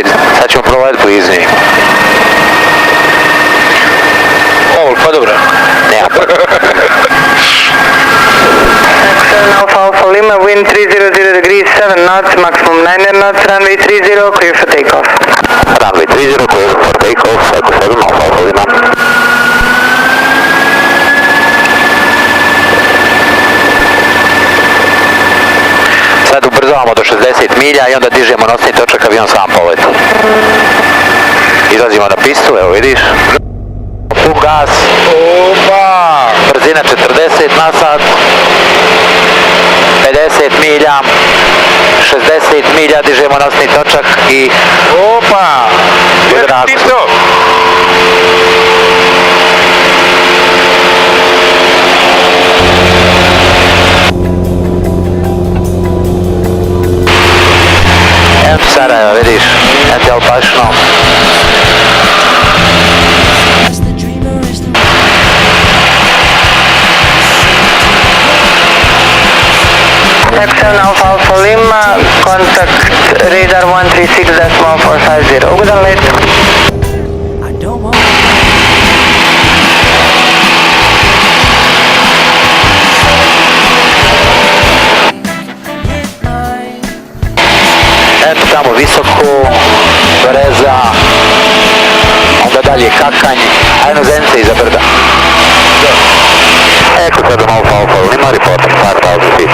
vidi. Sad ćemo probati blizu njih. Ovo, pa dobro. Nema pa. Alpha Alpha Lima, wind 300 degrees 7 knots, maximum 9 knots, runway 30, clear for takeoff. Runway 30, clear for takeoff, Echo 7, Alpha Alpha Lima. Sad ubrzavamo do 60 milja i onda dižemo nosni točak, avion sam poleti. Izlazimo na pistu, evo vidiš. Pun gas. Opa! Brzina 40 na sat. 50 milja. 60 milja dižemo nosni točak i... Opa! Gdje ti to? Evo Sarajeva, vidiš, eto Alpašno. X7 Alpha Alpha Lima, contact radar 136.450. Ugodan let. Eto tamo visoko, breza, onda dalje kakanj, ajno zence iza brda. Eko 7 Alpha Alpha Lima, reporting 5000 feet.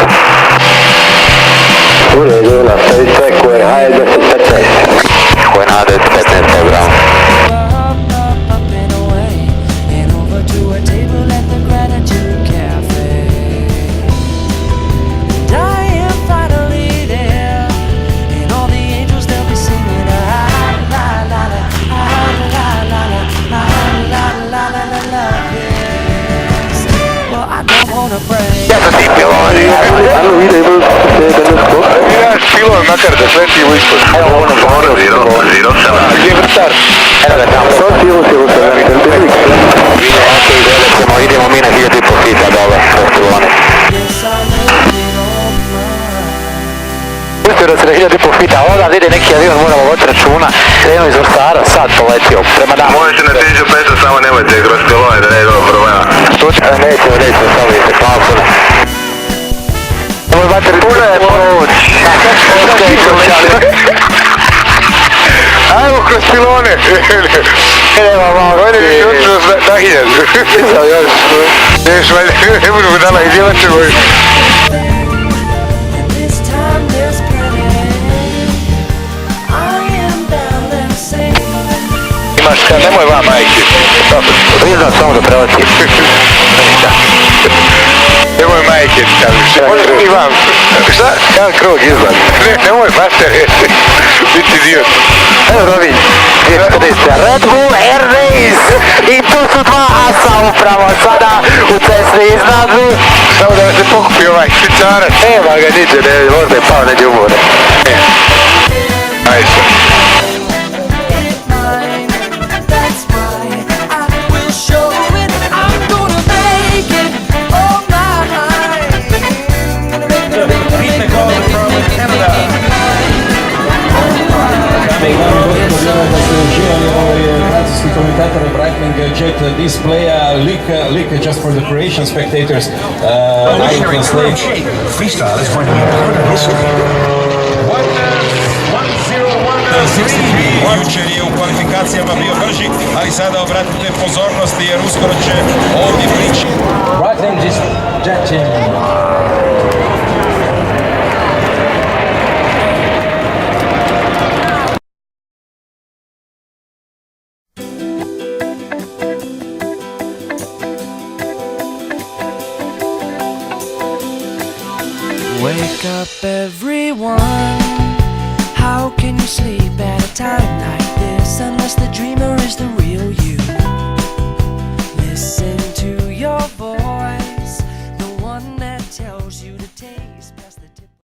U redu, nastavite, koje H1015. Koje na 1015 program. Ja sam ti pilon. Ano, vi able to say the scope? Imaš pilon makar da sleti u ispod. Evo ono govorio 07. Gdje je vrtar? Evo ga tamo. 007, Idemo mi na 1500 fita dole, kroz pilone. Pustio da se na 1500 fita, ovdje ide neki avion, moramo voditi računa. Krenuo iz Vrstara, sad poletio, prema nama. Možete na 1500, samo nemojte kroz pilone da ne idemo problema. Nećemo, stavite, hvala puno. Ovo je bater puno je proć. Ajmo kroz pilone. Idemo malo. Ovdje mi odšao na 1000. Neš, valjda, ne budu budala i djelat ćemo. Imaš kad, nemoj vam majke. Priznam samo da preleti. Nemoj majke, kažeš. Možeš i vam. Šta? Jedan krug izlaz. Nemoj mater, biti idiot. Evo Rovinj, 240. RedBull Rovinj. I tu su dva asa upravo sada u cesti iznad. Samo da se pokupi ovaj švicarac. Nema ga niđe, možda je pao neđe umore. Ajde se. Commentator brightening jet display leak just for the Croatian spectators. I translate. Freestyle is going to be part of history. 101. Jučer je u kvalifikacijama bio brži, ali sada obratite pozornosti jer uskoro će ovdje prići. Brightening this jet team. Wake up everyone, how can you sleep at a time like this unless the dreamer is the